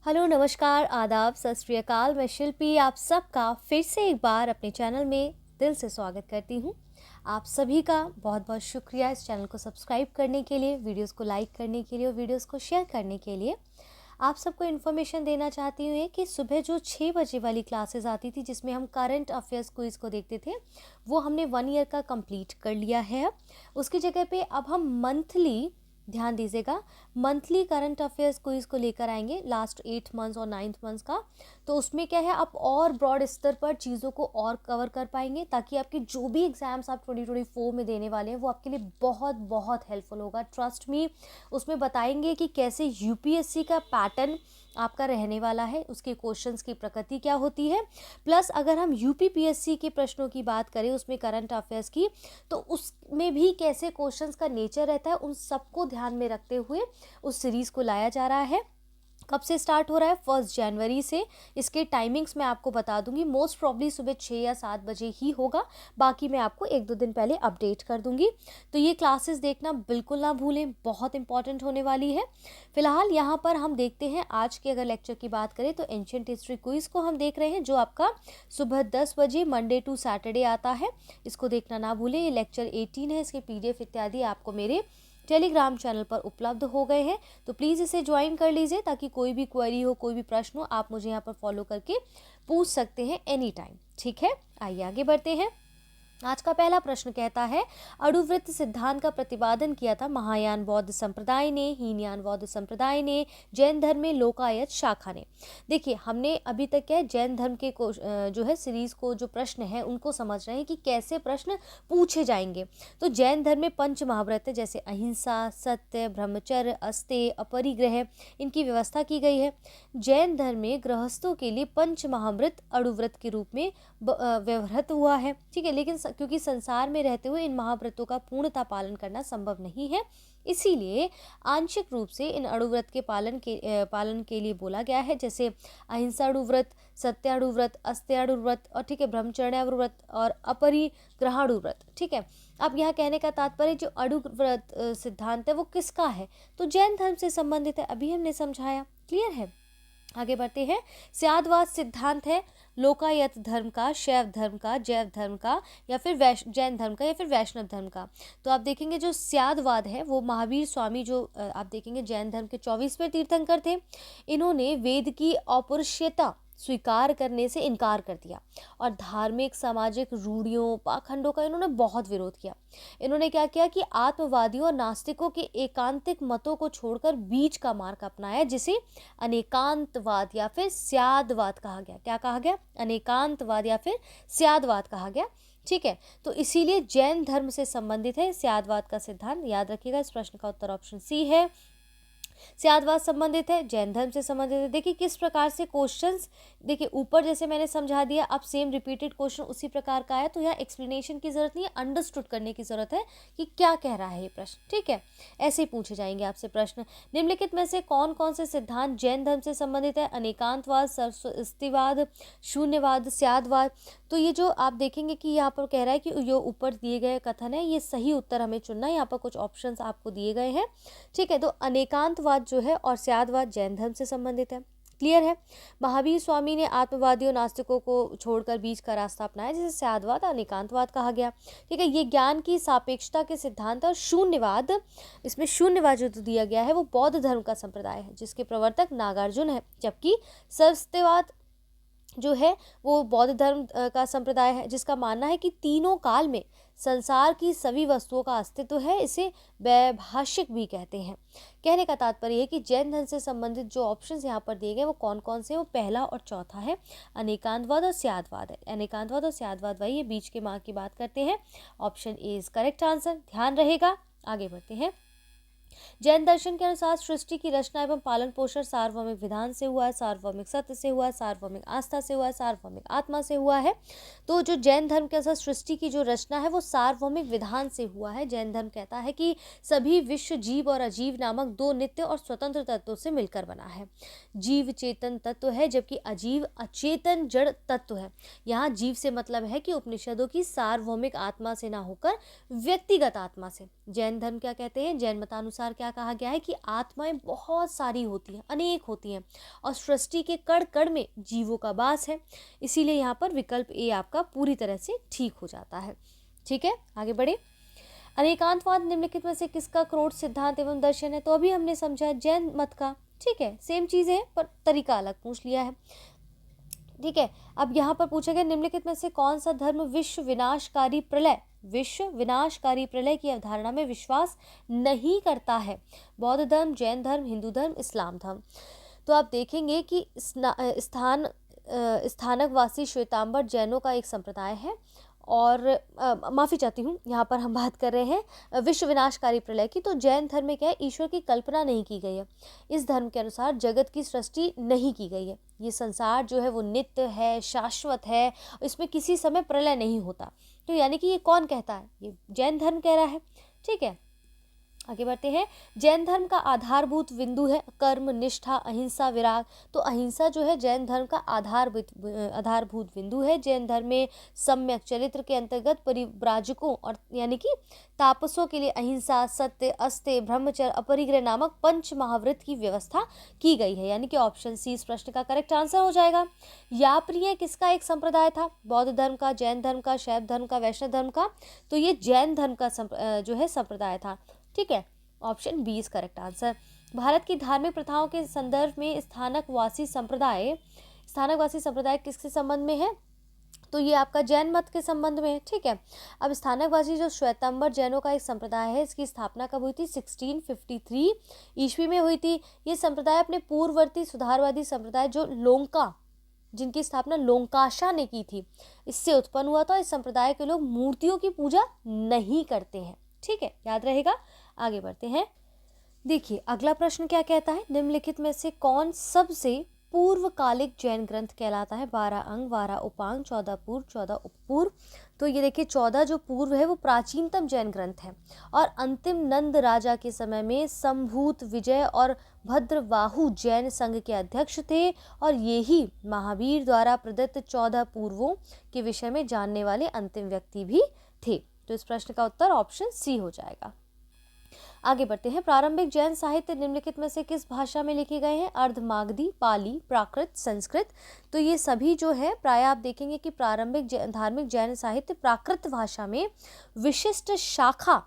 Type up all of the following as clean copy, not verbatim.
Hello, नमस्कार, आदाब, सत श्री अकाल। मैं शिल्पी आप सबका फिर से एक बार अपने चैनल में दिल से स्वागत करती हूँ। आप सभी का बहुत बहुत शुक्रिया इस चैनल को सब्सक्राइब करने के लिए, वीडियोस को लाइक करने के लिए और वीडियोस को शेयर करने के लिए। आप सबको इन्फॉर्मेशन देना चाहती हूँ कि सुबह जो 6 बजे वाली क्लासेस आती थी जिसमें हम करंट अफेयर्स क्विज को देखते थे, वो हमने 1 ईयर का कंप्लीट कर लिया है। उसकी जगह पे अब हम मंथली, ध्यान दीजिएगा, मंथली करंट अफेयर्स क्विज को लेकर आएंगे लास्ट 8 मंथ्स और 9th मंथ्स का। तो उसमें क्या है, आप और ब्रॉड स्तर पर चीज़ों को और कवर कर पाएंगे ताकि आपके जो भी एग्जाम्स आप 2024 में देने वाले हैं वो आपके लिए बहुत बहुत हेल्पफुल होगा। ट्रस्ट मी, उसमें बताएंगे कि कैसे यूपीएससी का पैटर्न आपका रहने वाला है, उसके क्वेश्चंस की प्रकृति क्या होती है। प्लस अगर हम यूपीपीएससी के प्रश्नों की बात करें उसमें करंट अफेयर्स की, तो उसमें भी कैसे क्वेश्चंस का नेचर रहता है, उन सबको ध्यान में रखते हुए उस सीरीज़ को लाया जा रहा है। कब से स्टार्ट हो रहा है? 1 जनवरी से। इसके टाइमिंग्स मैं आपको बता दूंगी, मोस्ट प्रॉब्ली सुबह 6 या 7 बजे ही होगा, बाकी मैं आपको 1-2 दिन पहले अपडेट कर दूंगी। तो ये क्लासेस देखना बिल्कुल ना भूलें, बहुत इंपॉर्टेंट होने वाली है। फिलहाल यहाँ पर हम देखते हैं आज के अगर लेक्चर की बात करें तो एंशिएंट हिस्ट्री क्विज को हम देख रहे हैं, जो आपका सुबह 10 बजे मंडे टू सैटरडे आता है। इसको देखना ना भूलें। ये लेक्चर 18 है, इसके PDF इत्यादि आपको मेरे टेलीग्राम चैनल पर उपलब्ध हो गए हैं, तो प्लीज़ इसे ज्वाइन कर लीजिए ताकि कोई भी क्वेरी हो, कोई भी प्रश्न हो, आप मुझे यहाँ पर फॉलो करके पूछ सकते हैं एनी टाइम। ठीक है, आइए आगे बढ़ते हैं। आज का पहला प्रश्न कहता है, अणुवृत्त सिद्धांत का प्रतिपादन किया था महायान बौद्ध संप्रदाय ने, हीनयान बौद्ध संप्रदाय ने, जैन धर्म में लोकायत शाखा ने। देखिए, हमने अभी तक क्या है, जैन धर्म के जो है सीरीज को जो प्रश्न है उनको समझ रहे हैं कि कैसे प्रश्न पूछे जाएंगे। तो जैन धर्म में पंच महाव्रत है, जैसे अहिंसा, सत्य, ब्रह्मचर्य, अस्तेय, अपरिग्रह, इनकी व्यवस्था की गई है। जैन धर्म में गृहस्थों के लिए पंच महाव्रत अणुव्रत के रूप में व्यवहृत हुआ है। ठीक है, लेकिन क्योंकि संसार में रहते हुए इन महाव्रतों का पूर्णतः पालन करना संभव नहीं है, इसीलिए आंशिक रूप से इन अणुव्रत के पालन के लिए बोला गया है, जैसे अहिंसा अणुव्रत, सत्याणुव्रत, अस्त्याणुव्रत और ठीक है, ब्रह्मचर्याणुव्रत और अपरिग्रहाणुव्रत। ठीक है, अब यहाँ कहने का तात्पर्य जो अणुव्रत सिद्धांत है वो किसका है, तो जैन धर्म से संबंधित है। अभी हमने समझाया, क्लियर है। आगे बढ़ते हैं। स्यादवाद सिद्धांत है लोकायत धर्म का, शैव धर्म का, जैव धर्म का या फिर जैन धर्म का या फिर वैष्णव धर्म का। तो आप देखेंगे जो स्यादवाद है वो महावीर स्वामी, जो आप देखेंगे जैन धर्म के 24वें तीर्थंकर थे, इन्होंने वेद की अपौरुषेयता स्वीकार करने से इनकार कर दिया और धार्मिक सामाजिक रूढ़ियों पाखंडों का इन्होंने बहुत विरोध किया। इन्होंने क्या किया कि आत्मवादियों और नास्तिकों के एकांतिक मतों को छोड़कर बीच का मार्ग अपनाया, जिसे अनेकांतवाद या फिर स्यादवाद कहा गया। क्या कहा गया? अनेकांतवाद या फिर स्यादवाद कहा गया। ठीक है, तो इसीलिए जैन धर्म से संबंधित है स्यादवाद का सिद्धांत। याद रखिएगा, इस प्रश्न का उत्तर ऑप्शन सी है। स्यादवाद संबंधित है, जैन धर्म से संबंधित है। देखिए किस प्रकार से क्वेश्चंस, देखिए ऊपर जैसे मैंने समझा दिया, अब सेम रिपीटेड क्वेश्चन उसी प्रकार का है, तो यहाँ एक्सप्लेनेशन की जरूरत नहीं है, अंडरस्टूड करने की जरूरत है कि क्या कह रहा है ये प्रश्न। ठीक है, ऐसे ही पूछे जाएंगे आपसे प्रश्न। निम्नलिखित में से कौन कौन से सिद्धांत जैन धर्म से संबंधित है? अनेकांतवाद, सरस्वतीवाद, शून्यवाद, स्यादवाद। तो ये जो आप देखेंगे कि यहाँ पर कह रहा है कि जो ऊपर दिए गए कथन है ये सही उत्तर हमें चुनना है। यहाँ पर कुछ ऑप्शंस आपको दिए गए हैं। ठीक है, तो अनेकांतवाद जो है और स्यादवाद जैन धर्म से संबंधित है। क्लियर है। महावीर स्वामी ने आत्मवादियों नास्तिकों को छोड़कर बीच का रास्ता अपनाया, जिसे स्यादवाद अनेकांतवाद कहा गया। ठीक है, ये ज्ञान की सापेक्षता के सिद्धांत और शून्यवाद, इसमें शून्यवाद जो दिया गया है वो बौद्ध धर्म का संप्रदाय है, जिसके प्रवर्तक नागार्जुन है, जबकि सरस्वतीवाद जो है वो बौद्ध धर्म का संप्रदाय है, जिसका मानना है कि तीनों काल में संसार की सभी वस्तुओं का अस्तित्व है। इसे वैभाषिक भी कहते हैं। कहने का तात्पर्य है कि जैन धर्म से संबंधित जो ऑप्शंस यहाँ पर दिए गए वो कौन कौन से, वो पहला और चौथा है, अनेकांतवाद और स्यादवाद है। अनेकांतवाद और स्यादवाद वही है, बीच के मार्ग की बात करते हैं। Option A is correct answer, ध्यान रहेगा। आगे बढ़ते हैं। जैन दर्शन के अनुसार सृष्टि की रचना एवं पालन पोषण सार्वभौमिक विधान से हुआ है, सार्वभौमिक सत्य से हुआ है, सार्वभौमिक आस्था से हुआ है, सार्वभौमिक आत्मा से हुआ है। तो जो जैन धर्म के अनुसार सृष्टि की जो रचना है वो सार्वभौमिक विधान से हुआ है। जैन धर्म कहता है कि सभी विश्व जीव और अजीव नामक 2 नित्य और स्वतंत्र तत्वों से मिलकर बना है। जीव चेतन तत्व है, जबकि अजीव अचेतन जड़ तत्व है। यहाँ जीव से मतलब है कि उपनिषदों की सार्वभौमिक आत्मा से ना होकर व्यक्तिगत आत्मा से। जैन धर्म क्या कहते हैं, जैन मतानुसार क्या कहा गया है कि आत्माएं बहुत सारी होती हैं, अनेक होती हैं और सृष्टि के कण कण में जीवों का वास है। इसीलिए यहाँ पर विकल्प ए आपका पूरी तरह से ठीक हो जाता है। ठीक है, आगे बढ़े। अनेकांतवाद निम्नलिखित में से किसका क्रोध सिद्धांत एवं दर्शन है? तो अभी हमने समझा जैन मत का। ठीक है, सेम चीजें हैं पर तरीका अलग पूछ लिया है। ठीक है, अब यहाँ पर पूछा गया निम्नलिखित में से कौन सा धर्म विश्व विनाशकारी प्रलय की अवधारणा में विश्वास नहीं करता है? बौद्ध धर्म, जैन धर्म, हिंदू धर्म, इस्लाम धर्म। तो आप देखेंगे कि स्थानकवासी श्वेतांबर जैनों का एक संप्रदाय है और माफ़ी चाहती हूँ, यहाँ पर हम बात कर रहे हैं विश्व विनाशकारी प्रलय की। तो जैन धर्म में क्या है, ईश्वर की कल्पना नहीं की गई है। इस धर्म के अनुसार जगत की सृष्टि नहीं की गई है। ये संसार जो है वो नित्य है, शाश्वत है, इसमें किसी समय प्रलय नहीं होता। तो यानी कि ये कौन कहता है? ये जैन धर्म कह रहा है। ठीक है, आगे बढ़ते हैं। जैन धर्म का आधारभूत बिंदु है कर्म, निष्ठा, अहिंसा, विराग। तो अहिंसा जो है जैन धर्म का आधारभूत बिंदु है। जैन धर्म में सम्यक चरित्र के अंतर्गत परिव्राजकों और यानी कि तापसों के लिए अहिंसा, सत्य, अस्तेय, ब्रह्मचर्य, अपरिग्रह नामक पंच महाव्रत की व्यवस्था की गई है। यानी कि ऑप्शन सी इस प्रश्न का करेक्ट आंसर हो जाएगा। याप्रिय किसका एक संप्रदाय था? बौद्ध धर्म का, जैन धर्म का, शैव धर्म का, वैष्णव धर्म का? तो ये जैन धर्म का जो है संप्रदाय था। ठीक है, option B is correct answer. Bharat की धार्मिक प्रथाओं के संदर्भ में स्थानकवासी संप्रदाय किसके संबंध में है? तो ये आपका जैन मत के संबंध में है। ठीक है, अब स्थानकवासी जो श्वेतांबर जैनों का एक संप्रदाय है, इसकी स्थापना कब हुई थी? 1653 ईस्वी में हुई थी। ये संप्रदाय अपने पूर्ववर्ती सुधारवादी संप्रदाय जो लोंका, जिनकी स्थापना लोंकाशा ने की थी, इससे उत्पन्न हुआ था। इस संप्रदाय के लोग मूर्तियों की पूजा नहीं करते हैं। ठीक है, याद रहेगा। आगे बढ़ते हैं। देखिए अगला प्रश्न क्या कहता है, निम्नलिखित में से कौन सबसे पूर्वकालिक जैन ग्रंथ कहलाता है? 12 अंग, 12 उपांग, 14 पूर्व, 14 उपपूर्व। तो ये देखिए 14 जो पूर्व है वो प्राचीनतम जैन ग्रंथ है और अंतिम नंद राजा के समय में संभूत, विजय और भद्रबाहु जैन संघ के अध्यक्ष थे और यही महावीर द्वारा प्रदत्त 14 पूर्वों के विषय में जानने वाले अंतिम व्यक्ति भी थे। तो इस प्रश्न का उत्तर ऑप्शन सी हो जाएगा। आगे बढ़ते हैं। प्रारंभिक जैन साहित्य निम्नलिखित में से किस भाषा में लिखे गए हैं? अर्धमागधी, पाली, प्राकृत, संस्कृत। तो ये सभी जो है प्राय आप देखेंगे कि प्रारंभिक धार्मिक जैन साहित्य प्राकृत भाषा में विशिष्ट शाखा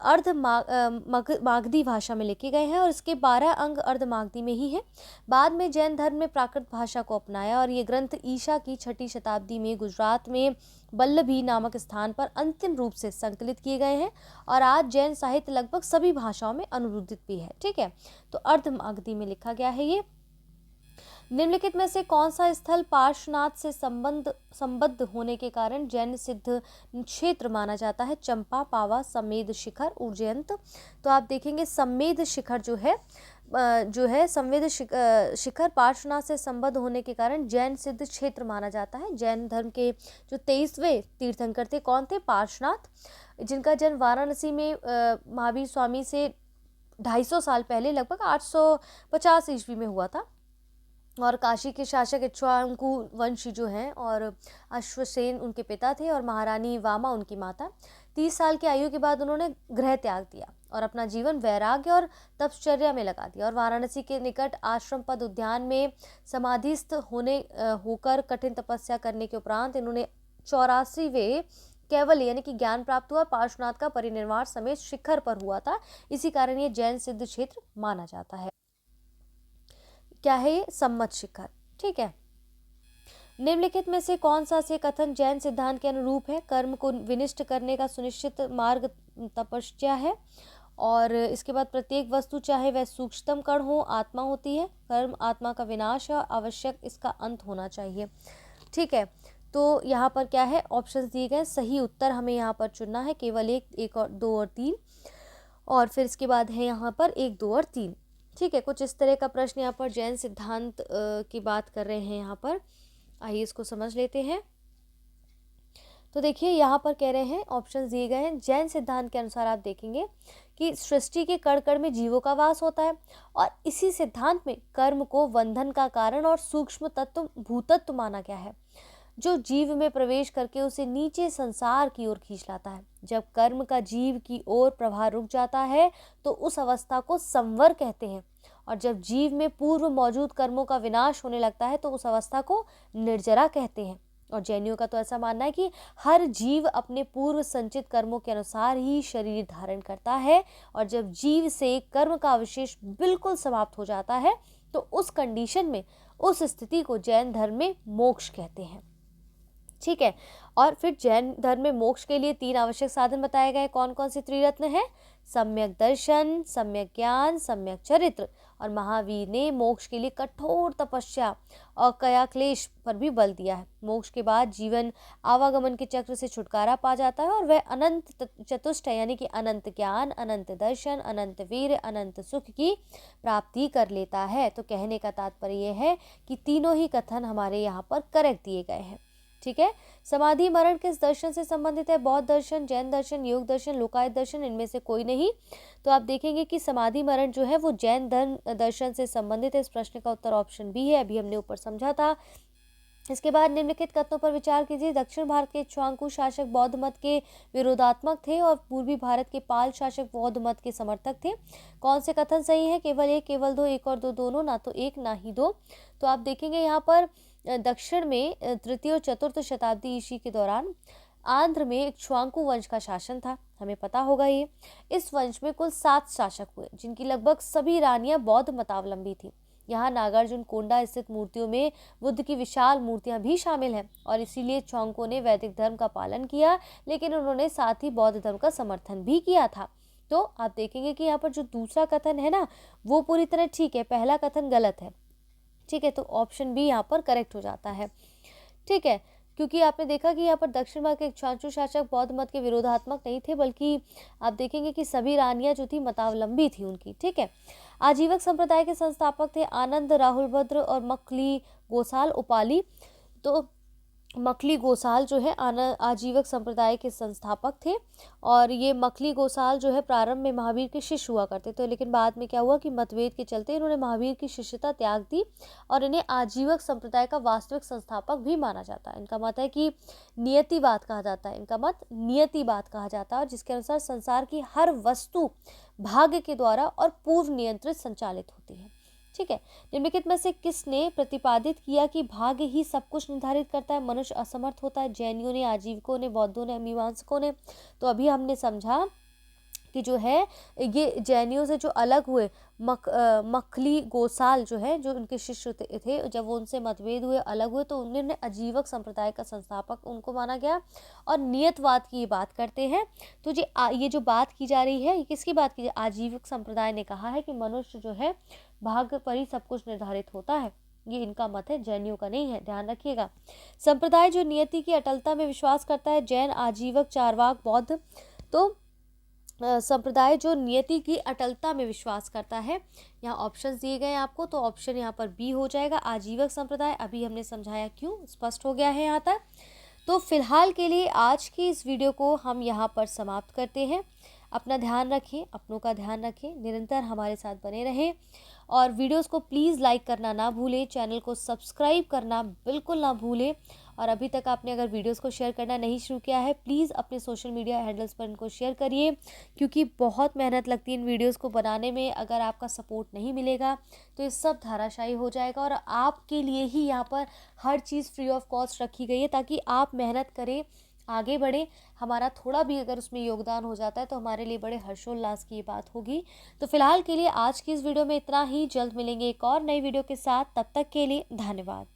मागधी भाषा में लिखे गए हैं और इसके 12 अंग अर्धमागधी में ही है। बाद में जैन धर्म में प्राकृत भाषा को अपनाया और ये ग्रंथ ईसा की 6ठी शताब्दी में गुजरात में वल्लभी नामक स्थान पर अंतिम रूप से संकलित किए गए हैं और आज जैन साहित्य लगभग सभी भाषाओं में अनुवादित भी है। ठीक है, तो अर्धमागधी में लिखा गया है ये। निम्नलिखित में से कौन सा स्थल पार्श्वनाथ से संबद्ध होने के कारण जैन सिद्ध क्षेत्र माना जाता है? चंपा, पावा, समेध शिखर, उज्जयंत। तो आप देखेंगे समेध शिखर जो है समेध शिखर पार्श्वनाथ से संबद्ध होने के कारण जैन सिद्ध क्षेत्र माना जाता है। जैन धर्म के जो 23वें तीर्थंकर थे कौन थे? पार्श्वनाथ, जिनका जन्म वाराणसी में महावीर स्वामी से 250 साल पहले लगभग 850 ईस्वी में हुआ था और काशी के शासक इक्ष्वाकु वंशी जो हैं और अश्वसेन उनके पिता थे और महारानी वामा उनकी माता। 30 साल की आयु के बाद उन्होंने गृह त्याग दिया और अपना जीवन वैराग्य और तपश्चर्या में लगा दिया और वाराणसी के निकट आश्रम पद उद्यान में समाधिस्थ होकर कठिन तपस्या करने के उपरांत इन्होंने 84वें केवल यानी कि ज्ञान प्राप्त हुआ। पार्श्वनाथ का परिनिर्वाण समेत शिखर पर हुआ था, इसी कारण ये जैन सिद्ध क्षेत्र माना जाता है। क्या है ये? सम्मत शिखर। ठीक है, निम्नलिखित में से कौन सा से कथन जैन सिद्धांत के अनुरूप है? कर्म को विनिष्ट करने का सुनिश्चित मार्ग तपस्या है और इसके बाद प्रत्येक वस्तु चाहे वह सूक्ष्मतम कण हो आत्मा होती है। कर्म आत्मा का विनाश है, आवश्यक इसका अंत होना चाहिए। ठीक है, तो यहाँ पर क्या है? ऑप्शंस दिए गए, सही उत्तर हमें यहाँ पर चुनना है, केवल एक और 2 और 3 और फिर इसके बाद है यहाँ पर 1, 2 और 3। ठीक है, कुछ इस तरह का प्रश्न यहाँ पर जैन सिद्धांत की बात कर रहे हैं यहाँ पर। आइए इसको समझ लेते हैं। तो देखिए यहाँ पर कह रहे हैं, ऑप्शन दिए गए हैं। जैन सिद्धांत के अनुसार आप देखेंगे कि सृष्टि के कण कण में जीवों का वास होता है और इसी सिद्धांत में कर्म को बंधन का कारण और सूक्ष्म तत्व भूतत्व माना गया है। जो जीव में प्रवेश करके उसे नीचे संसार की ओर खींच लाता है। जब कर्म का जीव की ओर प्रवाह रुक जाता है तो उस अवस्था को संवर कहते हैं, और जब जीव में पूर्व मौजूद कर्मों का विनाश होने लगता है तो उस अवस्था को निर्जरा कहते हैं। और जैनियों का तो ऐसा मानना है कि हर जीव अपने पूर्व संचित कर्मों के अनुसार ही शरीर धारण करता है, और जब जीव से कर्म का अवशेष बिल्कुल समाप्त हो जाता है तो उस कंडीशन में, उस स्थिति को जैन धर्म में मोक्ष कहते हैं। ठीक है, और फिर जैन धर्म में मोक्ष के लिए 3 आवश्यक साधन बताए गए। कौन कौन से त्रिरत्न है? सम्यक दर्शन, सम्यक ज्ञान, सम्यक चरित्र। और महावीर ने मोक्ष के लिए कठोर तपस्या और कयाक्लेश पर भी बल दिया है। मोक्ष के बाद जीवन आवागमन के चक्र से छुटकारा पा जाता है और वह अनंत चतुष्ट यानी कि अनंत ज्ञान, अनंत दर्शन, अनंत वीर, अनंत सुख की प्राप्ति कर लेता है। तो कहने का तात्पर्य यह है कि तीनों ही कथन हमारे यहाँ पर करेक्ट दिए गए हैं। ठीक है, समाधि मरण किस दर्शन से संबंधित है? बौद्ध दर्शन, जैन दर्शन, योग दर्शन, लोकायत दर्शन, इनमें से कोई नहीं। तो आप देखेंगे कि समाधि मरण जो है वो जैन दर्शन से संबंधित है। इस प्रश्न का उत्तर ऑप्शन बी है, अभी हमने ऊपर समझा था। इसके बाद निम्नलिखित कथनों पर विचार कीजिए। दक्षिण भारत के इक्ष्वाकु शासक बौद्ध मत के विरोधात्मक थे और पूर्वी भारत के पाल शासक बौद्ध मत के समर्थक थे। कौन से कथन सही है? केवल एक, केवल दो, एक और दो दोनों, ना तो एक ना ही दो। तो आप देखेंगे यहाँ पर दक्षिण में तृतीय और चतुर्थ शताब्दी ईस्वी के दौरान आंध्र में इक्ष्वाकु वंश का शासन था, हमें पता होगा ये। इस वंश में कुल 7 शासक हुए, जिनकी लगभग सभी रानियां बौद्ध मतावलंबी थी। यहाँ नागार्जुन कोंडा स्थित मूर्तियों में बुद्ध की विशाल मूर्तियां भी शामिल हैं, और इसीलिए इक्ष्वाकुओं ने वैदिक धर्म का पालन किया, लेकिन उन्होंने साथ ही बौद्ध धर्म का समर्थन भी किया था। तो आप देखेंगे कि यहाँ पर जो दूसरा कथन है ना, वो पूरी तरह ठीक है, पहला कथन गलत है। ठीक है, तो ऑप्शन बी यहाँ पर करेक्ट हो जाता है। ठीक है, क्योंकि आपने देखा कि यहाँ पर दक्षिण भारत के इक्ष्वाकु शासक बौद्ध मत के विरोधात्मक नहीं थे, बल्कि आप देखेंगे कि सभी रानियां जो थी मतावलंबी थी उनकी। ठीक है, आजीवक संप्रदाय के संस्थापक थे आनंद, राहुल भद्र और मखली गोसाल उपाली। तो मखली गोसाल जो है आजीवक संप्रदाय के संस्थापक थे, और ये मखली गोसाल जो है प्रारंभ में महावीर के शिष्य हुआ करते थे, लेकिन बाद में क्या हुआ कि मतभेद के चलते इन्होंने महावीर की शिष्यता त्याग दी और इन्हें आजीवक संप्रदाय का वास्तविक संस्थापक भी माना जाता है। इनका मत है कि नियतिवाद कहा जाता है, इनका मत नियतिवाद कहा जाता है, जिसके अनुसार संसार की हर वस्तु भाग्य के द्वारा और पूर्व नियंत्रित संचालित होती है। ठीक है, निम्नलिखित में से किसने प्रतिपादित किया कि भाग्य ही सब कुछ निर्धारित करता है, मनुष्य असमर्थ होता है? जैनियों ने, आजीवकों ने, बौद्धों ने, मीमांसकों ने? तो अभी हमने समझा कि जो है ये जैनियों से जो अलग हुए मखली गोसाल जो है, जो उनके शिष्य थे, जब वो उनसे मतभेद हुए, अलग हुए, तो उन्होंने आजीवक संप्रदाय का संस्थापक उनको माना गया और नियतवाद की ये बात करते हैं। तो ये जो बात की जा रही है, ये किसकी बात की? आजीवक संप्रदाय ने कहा है कि मनुष्य जो है भाग्य पर ही सब कुछ निर्धारित होता है। ये इनका मत है, जैनियों का नहीं है, ध्यान रखिएगा। संप्रदाय जो नियति की अटलता में विश्वास करता है, जैन, आजीवक, चारवाक, बौद्ध। तो संप्रदाय जो नियति की अटलता में विश्वास करता है, यहाँ ऑप्शंस दिए गए हैं आपको, तो ऑप्शन यहाँ पर बी हो जाएगा, आजीवक संप्रदाय। अभी हमने समझाया क्यों, स्पष्ट हो गया है यहाँ तक। तो फिलहाल के लिए आज की इस वीडियो को हम यहाँ पर समाप्त करते हैं। अपना ध्यान रखें, अपनों का ध्यान रखें, निरंतर हमारे साथ बने रहें, और वीडियोस को प्लीज़ लाइक करना ना भूलें, चैनल को सब्सक्राइब करना बिल्कुल ना भूलें। और अभी तक आपने अगर वीडियोस को शेयर करना नहीं शुरू किया है, प्लीज़ अपने सोशल मीडिया हैंडल्स पर इनको शेयर करिए, क्योंकि बहुत मेहनत लगती है इन वीडियोस को बनाने में। अगर आपका सपोर्ट नहीं मिलेगा तो ये सब धाराशायी हो जाएगा, और आपके लिए ही यहाँ पर हर चीज़ फ्री ऑफ कॉस्ट रखी गई है, ताकि आप मेहनत करें, आगे बढ़ें। हमारा थोड़ा भी अगर उसमें योगदान हो जाता है तो हमारे लिए बड़े हर्षोल्लास की बात होगी। तो फिलहाल के लिए आज की इस वीडियो में इतना ही। जल्द मिलेंगे एक और नई वीडियो के साथ, तब तक के लिए धन्यवाद।